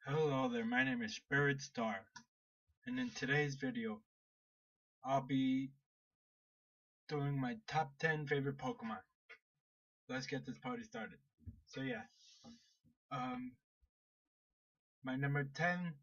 Hello there, my name is Spirit Star, and in today's video, I'll be doing my top 10 favorite Pokemon. Let's get this party started. So yeah, um, my number 10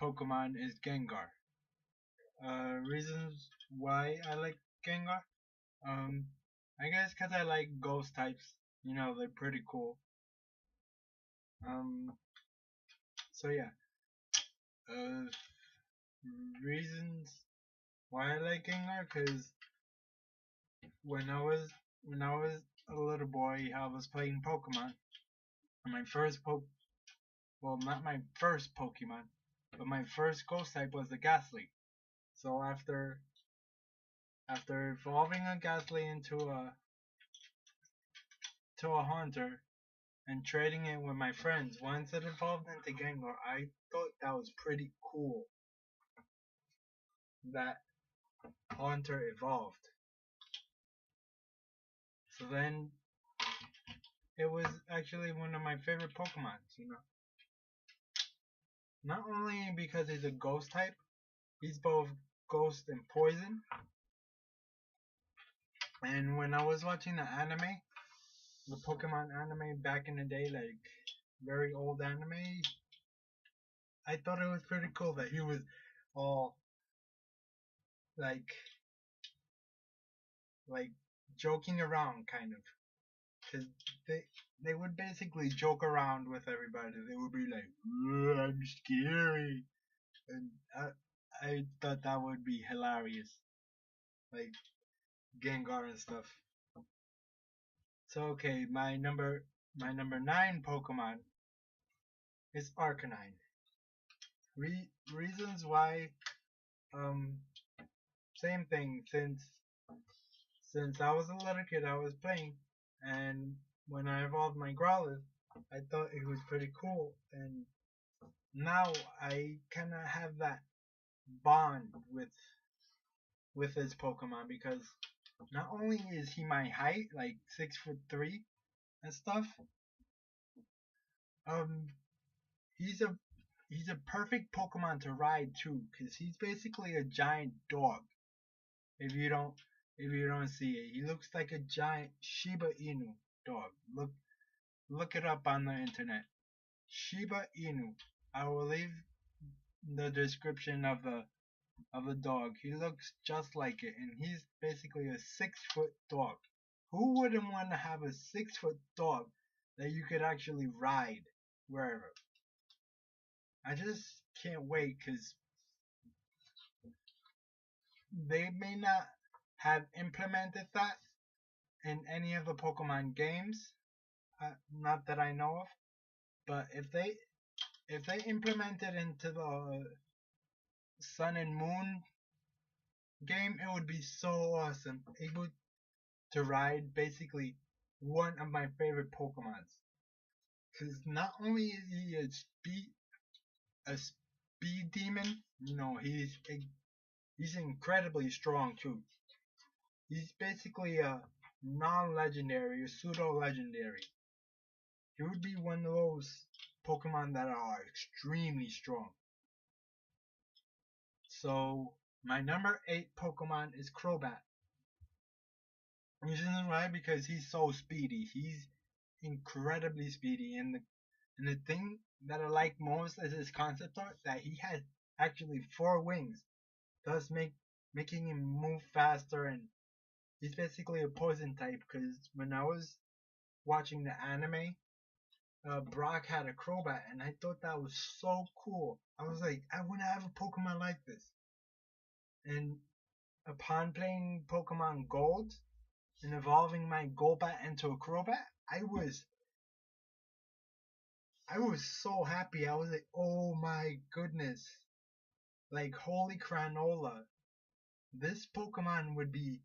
Pokemon is Gengar. Reasons why I like Gengar? Um, I guess because I like ghost types. You know, they're pretty cool. Um, so yeah, uh, reasons why I like Gengar, because when I was when I was a little boy, I was playing Pokemon. And my first well, not my first Pokemon, but my first Ghost type was the Ghastly. So after evolving a Ghastly into a Haunter and trading it with my friends, once it evolved into Gengar, I thought that was pretty cool. That Haunter evolved. So then it was actually one of my favorite Pokemons, you know. Not only because he's a ghost type, he's both ghost and poison. And when I was watching the anime, the Pokemon anime back in the day, like very old anime, I thought it was pretty cool that he was all like like joking around kind of, because they would basically joke around with everybody. They would be like, I'm scary," and I thought that would be hilarious, like Gengar and stuff. So okay, my number 9 Pokemon is Arcanine. Reasons why, um same thing. Since I was a little kid, I was playing, and when I evolved my Growlithe, I thought it was pretty cool, and now I kind of have that bond with this Pokemon, because not only is he my height, like 6'3" and stuff, um, he's a he's a perfect Pokemon to ride too, because he's basically a giant dog. If you don't if you don't see it, he looks like a giant Shiba Inu dog. Look it up on the internet. Shiba Inu. I will leave the description of the dog. He looks just like it, and he's basically a 6-foot dog. Who wouldn't want to have a 6-foot dog that you could actually ride wherever? I just can't wait, because they may not have implemented that in any of the Pokemon games, not that I know of. But if they implement it into the Sun and Moon game, it would be so awesome. Able to ride basically one of my favorite Pokemons. Because not only is he a speed demon, you know, he's incredibly strong too. He's basically a non-legendary, a pseudo-legendary. He would be one of those Pokemon that are extremely strong. So my number 8 Pokemon is Crobat. Reason why? Because he's so speedy. He's incredibly speedy, and the thing that I like most is his concept art, that he has actually 4 wings, thus making him move faster, and he's basically a poison type. Because when I was watching the anime, Brock had a Crobat, and I thought that was so cool. I was like, I want to have a Pokemon like this. And upon playing Pokemon Gold and evolving my Golbat into a Crobat, I was so happy. I was like, oh my goodness. Like, holy cranola. This Pokemon would be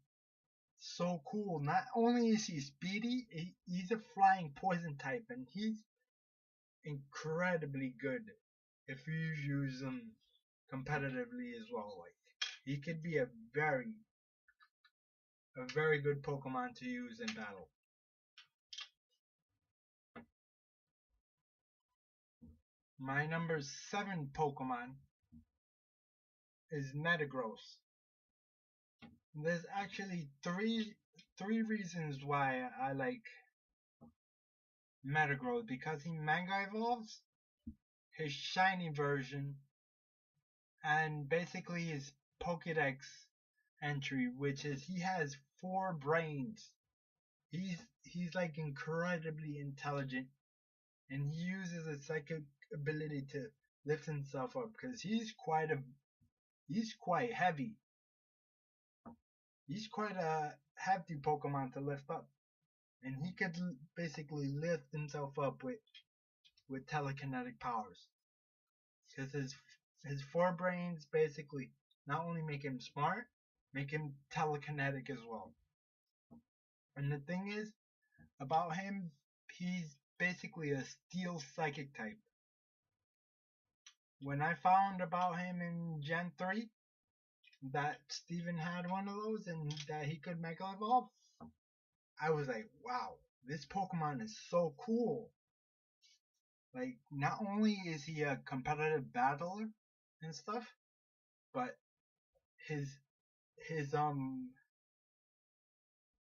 so cool. Not only is he speedy, he's a flying poison type, and he's incredibly good if you use him competitively as well. Like, he could be a very good Pokemon to use in battle. My number 7 Pokemon is Metagross. There's actually three reasons why I like Metagross, because he Manga Evolves, his shiny version, and basically his Pokédex entry, which is he has 4 brains. He's like incredibly intelligent, and he uses a psychic ability to lift himself up because he's quite heavy. He's quite a hefty Pokemon to lift up, and he could basically lift himself up with telekinetic powers. Because his 4 brains basically not only make him smart, make him telekinetic as well. And the thing is about him, he's basically a steel psychic type. When I found about him in Gen 3, that Steven had one of those and that he could Mega Evolve, I was like, wow, this Pokemon is so cool. Like, not only is he a competitive battler and stuff, but his his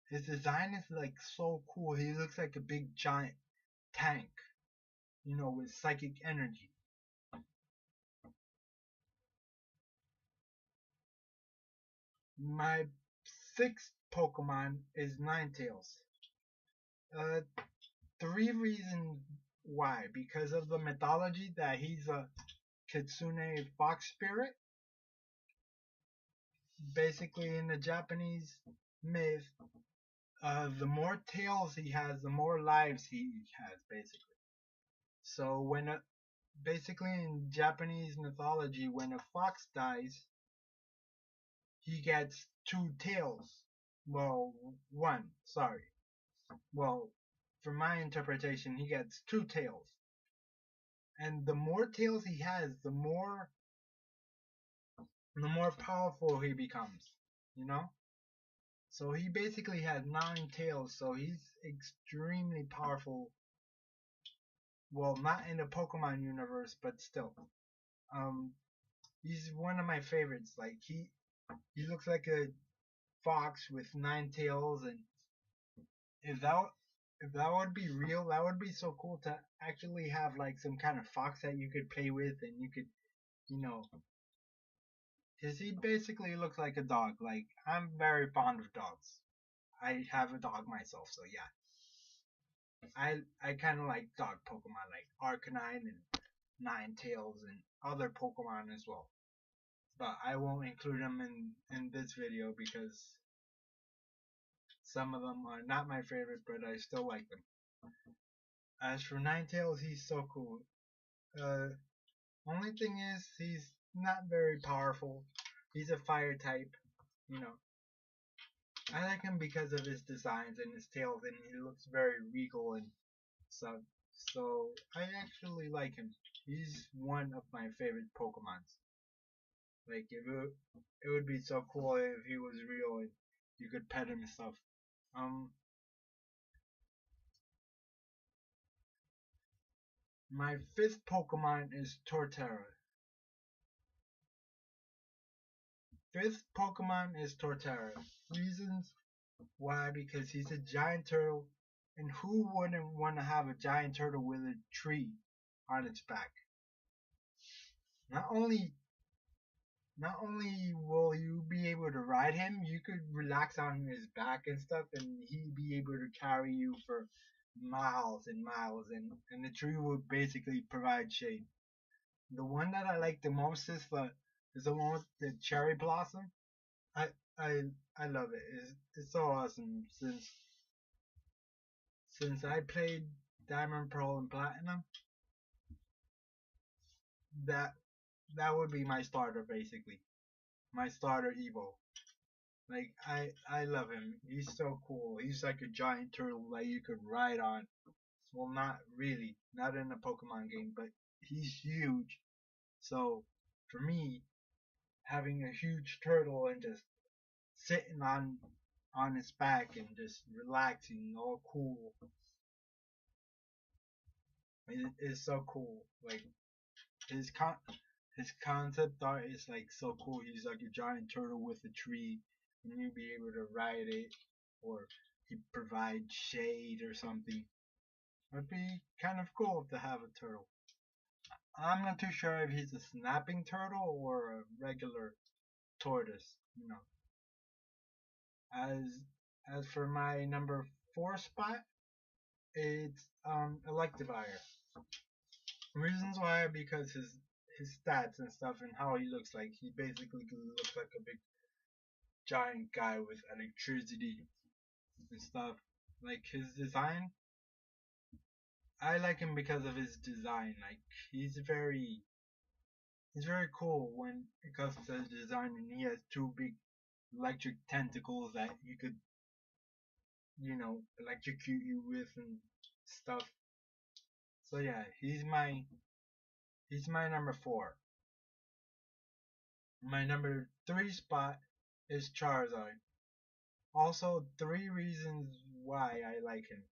his design is like so cool. He looks like a big giant tank, with psychic energy. My 6th Pokemon is Ninetales. Uh, 3 reasons why. Because of the mythology that he's a Kitsune fox spirit. Basically, in the Japanese myth, the more tails he has, the more lives he has, basically. So basically in Japanese mythology, when a fox dies, he gets 2 tails. Well, 1, sorry. Well, from my interpretation, he gets 2 tails. And the more tails he has, the more powerful he becomes, you know? So he basically has 9 tails, so he's extremely powerful. Well, not in the Pokemon universe, but still. He's one of my favorites. Like he looks like a fox with 9 tails, and if that would be real, that would be so cool to actually have like some kind of fox that you could play with, and you could, because he basically looks like a dog. Like, I'm very fond of dogs. I have a dog myself, so yeah. I kind of like dog Pokemon, like Arcanine and Ninetales and other Pokemon as well. But I won't include them in this video because some of them are not my favorite, but I still like them. As for Ninetales, he's so cool. Only thing is, he's not very powerful. He's a fire type, you know. I like him because of his designs and his tails, and he looks very regal and stuff. So I actually like him. He's one of my favorite Pokemons. Like, it would be so cool if he was real and you could pet him and stuff. My 5th Pokemon is Torterra. 5th Pokemon is Torterra. Reasons why? Because he's a giant turtle, and who wouldn't want to have a giant turtle with a tree on its back? Not only will you be able to ride him, you could relax on his back and stuff, and he'd be able to carry you for miles and miles, and the tree would basically provide shade. The one that I like the most is the one with the cherry blossom. I I I love it. It's so awesome since I played Diamond, Pearl, and Platinum. That that would be my starter, basically. My starter Evo. Like, I love him. He's so cool. He's like a giant turtle that you could ride on. Well, not really, not in a Pokemon game, but he's huge. So for me, having a huge turtle and just sitting on his back and just relaxing, all cool, it is so cool. Like, his con his concept art is like so cool. He's like a giant turtle with a tree, and you'll be able to ride it, or he provides shade or something. It'd be kind of cool to have a turtle. I'm not too sure if he's a snapping turtle or a regular tortoise. You know, as as for my number 4 spot, it's Electivire. Reasons why, because his stats and stuff and how he looks like. He basically looks like a big giant guy with electricity and stuff. Like his design, I like him because of his design. Like he's very cool when it comes to his design, and he has two big electric tentacles that you could, electrocute you with and stuff. So yeah, he's my number 4. My number 3 spot is Charizard. Also, 3 reasons why I like him.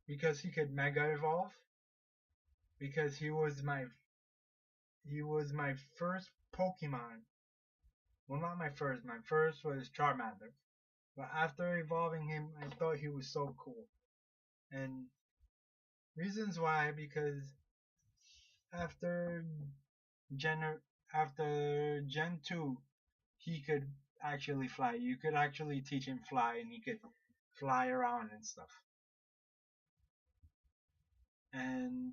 Because he could Mega Evolve. Because he was my first Pokemon. Well, not my first. My first was Charmander. But after evolving him, I thought he was so cool. And reasons why, because after Gen after Gen 2, he could actually fly. You could actually teach him fly, and he could fly around and stuff. And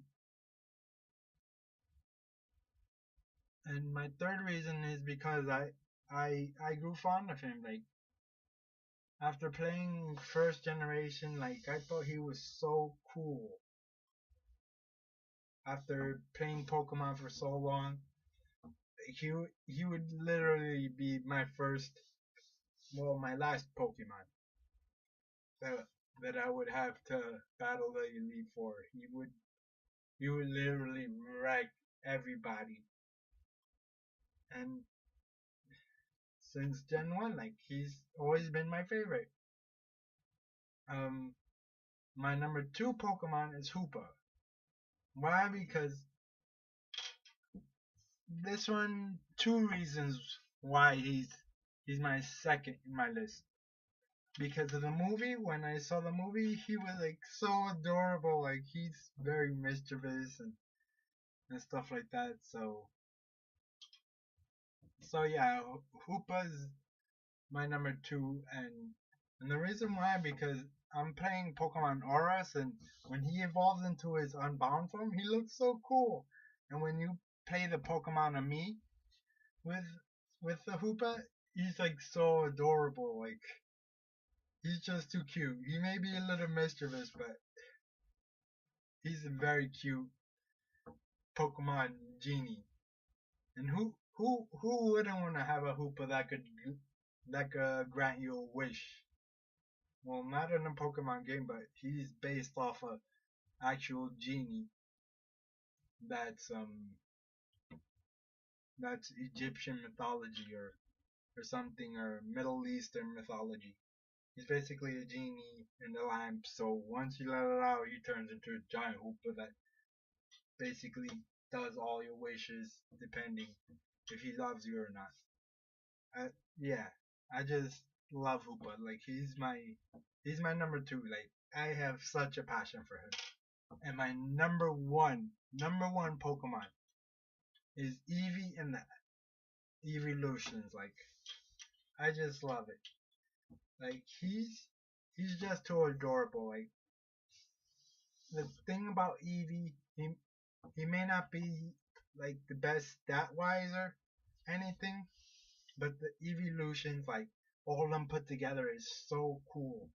my third reason is because I grew fond of him. Like after playing first generation, like I thought he was so cool. After playing Pokemon for so long, he would literally be my first, well, my last Pokemon that that I would have to battle the elite for. He would literally wreck everybody. And since Gen 1, like he's always been my favorite. Um my number 2 Pokemon is Hoopa. Why? Because this one, 2 reasons why he's my second in my list. Because of the movie, when I saw the movie, he was like so adorable. Like he's very mischievous and stuff like that. So yeah, Hoopa's my number 2, and the reason why, because I'm playing Pokemon Auras, and when he evolves into his Unbound form, he looks so cool. And when you play the Pokemon Ami with the Hoopa, he's like so adorable. Like he's just too cute. He may be a little mischievous, but he's a very cute Pokemon genie. And who wouldn't want to have a Hoopa that could grant you a wish? Well, not in a Pokemon game, but he's based off a actual genie that's Egyptian mythology or something, or Middle Eastern mythology. He's basically a genie in a lamp, so once you let it out, he turns into a giant Hoopa that basically does all your wishes, depending if he loves you or not. Yeah, I just love Hoopa. Like he's my number 2. Like I have such a passion for him. And my number one Pokemon is Eevee and the Evolutions. Like I just love it. Like he's just too adorable. Like the thing about Eevee, he may not be like the best stat wise or anything, but the evolutions, like all of them put together, is so cool.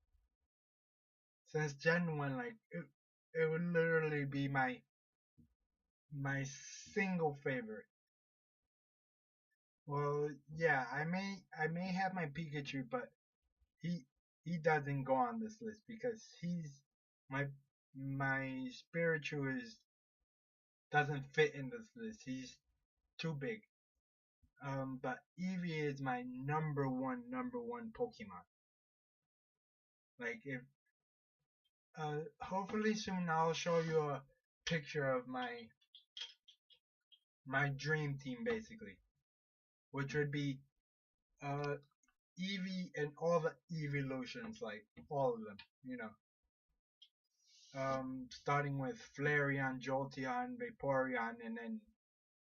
Since Gen 1, like it would literally be my single favorite. Well, yeah, I may have my Pikachu, but he he doesn't go on this list because my my spiritual is doesn't fit in this list. He's too big. But Eevee is my number one Pokemon. Like if hopefully soon I'll show you a picture of my dream team basically, which would be uh Eevee and all the evolutions, like all of them, you know. Starting with Flareon, Jolteon, Vaporeon, and then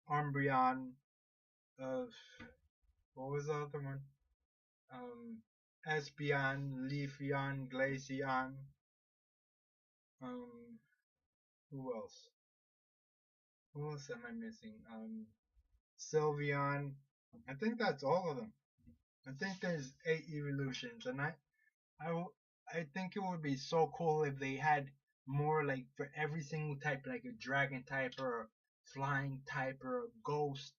Umbreon. Uh, what was the other one? Um, Espeon, Leafeon, Glaceon. Um, who else? Who else am I missing? Sylveon. I think that's all of them. I think there's 8 evolutions, and I, I think it would be so cool if they had more like for every single type, like a dragon type or a flying type or a ghost.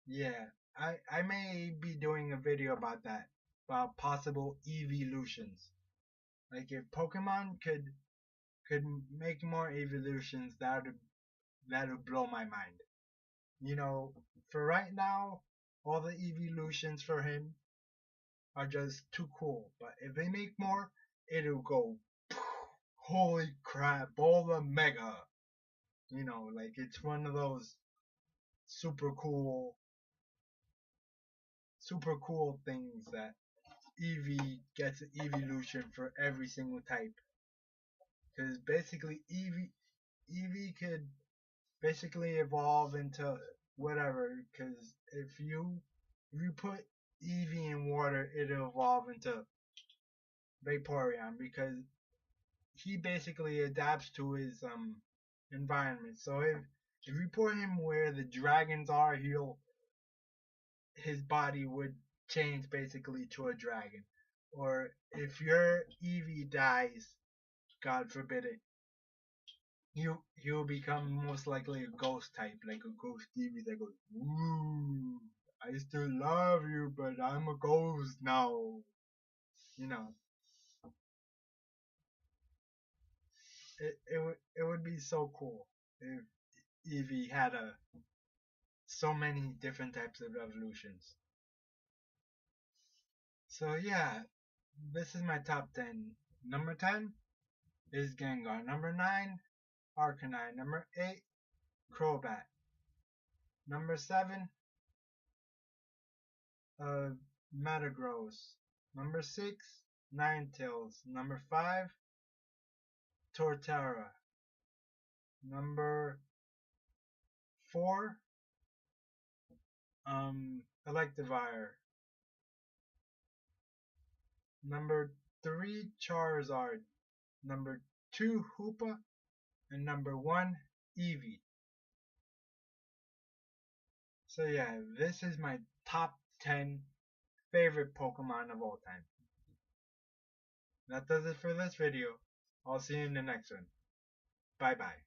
Yeah, I may be doing a video about that, about possible evolutions. Like if Pokemon could make more evolutions, that would blow my mind. You know, for right now, all the evolutions for him are just too cool. But if they make more, it'll go, holy crap, all the mega. You know, like it's one of those super cool, super cool things that Eevee gets an evolution for every single type. Because basically, Eevee could basically evolve into whatever. Because if you put Eevee in water, it'll evolve into Vaporeon because he basically adapts to his environment. So if you put him where the dragons are, his body would change basically to a dragon. Or if your Eevee dies, God forbid it, he'll become most likely a ghost type, like a ghost Eevee that goes, "Ooh, I still love you, but I'm a ghost now." You know, it would be so cool if Eevee had a so many different types of evolutions. So yeah, this is my top 10. Number 10 is Gengar. Number 9, Arcanine. Number 8, Crobat. Number 7, uh, Metagross. Number 6, Ninetales. Number 5, Torterra. Number 4, Electivire. Number 3, Charizard. Number 2, Hoopa. And number 1, Eevee. So yeah, this is my top 10 favorite Pokemon of all time. That does it for this video. I'll see you in the next one. Bye bye.